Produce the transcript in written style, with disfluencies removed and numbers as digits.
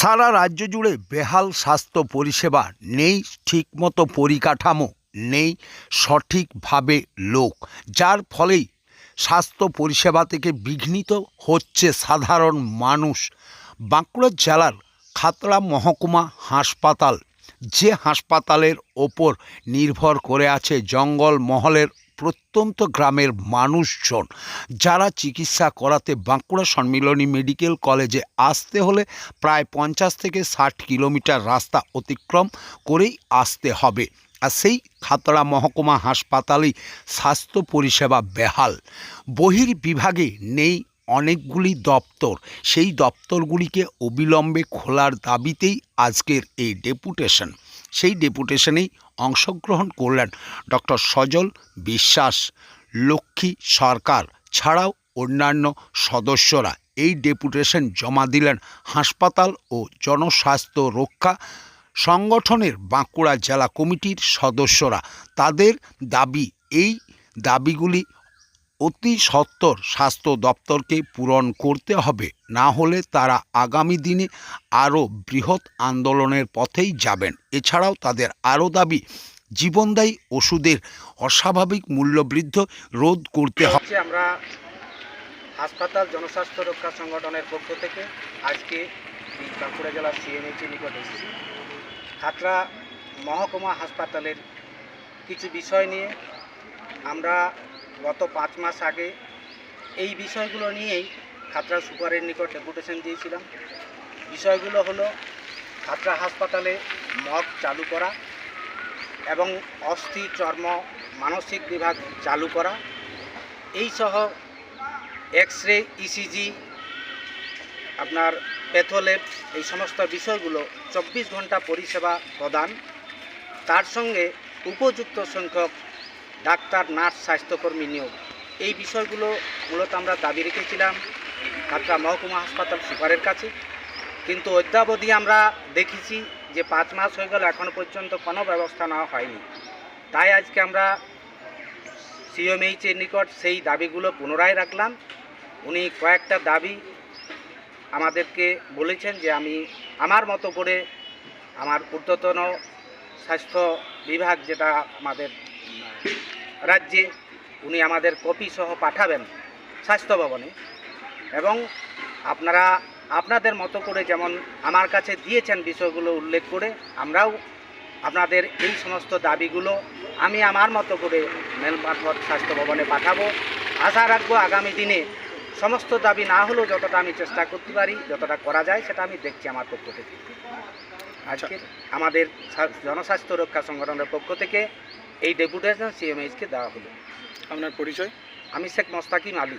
সারা রাজ্য জুড়ে বেহাল স্বাস্থ্য পরিষেবা, নেই ঠিকমতো পরিকাঠামো, নেই সঠিকভাবে লোক, যার ফলেই স্বাস্থ্য পরিষেবা থেকে বিঘ্নিত হচ্ছে সাধারণ মানুষ। বাঁকুড়া জেলার খাতড়া মহকুমা হাসপাতাল, যে হাসপাতালের ওপর নির্ভর করে আছে জঙ্গলমহলের প্রত্যন্ত গ্রামের মানুষজন, যারা চিকিৎসা করাতে বাঁকুড়া সম্মিলনী মেডিকেল কলেজে আসতে হলে প্রায় 50 থেকে 60 কিলোমিটার রাস্তা অতিক্রম করেই আসতে হবে। আর সেই খাতড়া মহকুমা হাসপাতালেই স্বাস্থ্য পরিষেবা বেহাল। বহির্বিভাগে নেই অনেকগুলি দপ্তর, সেই দপ্তরগুলিকে অবিলম্বে খোলার দাবিতেই আজকের এই ডেপুটেশন। সেই ডেপুটেশনেই অংশগ্রহণ করলেন ডক্টর সজল বিশ্বাস, লক্ষ্মী সরকার ছাড়াও অন্যান্য সদস্যরা। এই ডেপুটেশন জমা দিলেন হাসপাতাল ও জনস্বাস্থ্য রক্ষা সংগঠনের বাঁকুড়া জেলা কমিটির সদস্যরা। তাদের দাবি, এই দাবিগুলি অতি সত্বর স্বাস্থ্য দপ্তরকে পূরণ করতে হবে, না হলে তারা আগামী দিনে আরও বৃহৎ আন্দোলনের পথেই যাবেন। এছাড়াও তাদের আরও দাবি, জীবনদায়ী ওষুধের অস্বাভাবিক মূল্যবৃদ্ধি রোধ করতে হবে। আমরা হাসপাতাল জনস্বাস্থ্য রক্ষা সংগঠনের পক্ষ থেকে আজকে বাঁকুড়া জেলার সিএমএইচের নিকট এসেছি। খাতড়া মহকুমা হাসপাতালের কিছু বিষয় নিয়ে আমরা গত 5 মাস আগে এই বিষয়গুলো নিয়েই খাতড়া সুপারের নিকট ডেপুটেশন দিয়েছিলাম। বিষয়গুলো হলো খাতড়া হাসপাতালে মর্গ চালু করা এবং অস্থি, চর্ম, মানসিক বিভাগ চালু করা, এই সহ এক্স-রে, ইসিজি, আপনার প্যাথোল্যাব, এই সমস্ত বিষয়গুলো 24 ঘন্টা পরিষেবা প্রদান, তার সঙ্গে উপযুক্ত সংখ্যক ডাক্তার, নার্স, স্বাস্থ্যকর্মী নিয়োগ, এই বিষয়গুলো মূলত আমরা দাবি রেখেছিলাম খাতড়া মহকুমা হাসপাতাল সুপারের কাছে। কিন্তু অদ্যাবধি আমরা দেখেছি যে 5 মাস হয়ে গেল, এখনও পর্যন্ত কোনো ব্যবস্থা নেওয়া হয়নি। তাই আজকে আমরা সিএমএইচের নিকট সেই দাবিগুলো পুনরায় রাখলাম। উনি কয়েকটা দাবি আমাদেরকে বলেছেন যে আমি আমার মতো করে আমার ঊর্ধ্বতন স্বাস্থ্য বিভাগ, যেটা আমাদের রাজ্যে, উনি আমাদের কপি সহ পাঠাবেন স্বাস্থ্য ভবনে, এবং আপনারা আপনাদের মতো করে যেমন আমার কাছে দিয়েছেন বিষয়গুলো উল্লেখ করে, আমরাও আপনাদের এই সমস্ত দাবিগুলো আমি আমার মতো করে মেল মারফত স্বাস্থ্য ভবনে পাঠাবো। আশা রাখবো আগামী দিনে সমস্ত দাবি না হলেও যতটা আমি চেষ্টা করতে পারি, যতটা করা যায় সেটা আমি দেখছি আমার পক্ষ থেকে। আজকে আমাদের জনস্বাস্থ্য রক্ষা সংগঠনের পক্ষ থেকে এই ডেপুটেশন সিএমএইচকে দেওয়া হলো। আপনার পরিচয়? আমি শেখ মোস্তাকিম আলী।